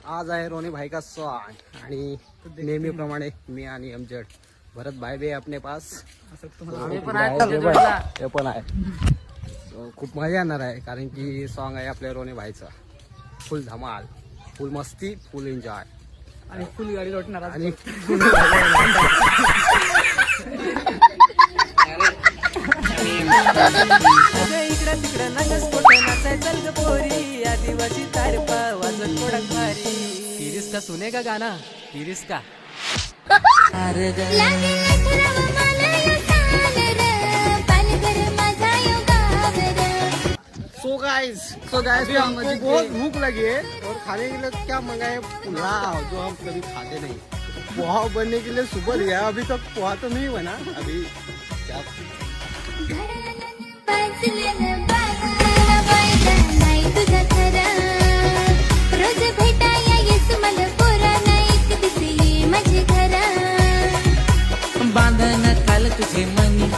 आज आहे रोनी भाई का सॉन्ग आणि नेहमीप्रमाणे मी आणि अमजद भरत भाई भी अपने पास ते पण आहे. So, खूप मजा येणार आहे कारण की सॉन्ग आहे आपल्या रोनी भाईचा. फुल धमाल, फुल मस्ती, फुल एन्जॉय आणि फुल गाडी लोटणार आणि इकडं तिकडं नगस पोटे नाचायचं ग पोरी आदिवासी तारपा वाजत कोडक भारी तिरिस का सुने का गाना तिरिस का अरे सो गाइस अभी हमको बहुत भूख लगी है और खाने के लिए क्या मंगाए पुलाव जो हम कभी खाते नहीं. पोहा बनने के लिए सुबह लिया अभी तक पोहा तो नहीं बना अभी क्या रोज भेटाया येस मला पोरा नाही दिसली माझे घरा बांधन खाल तुझे मनी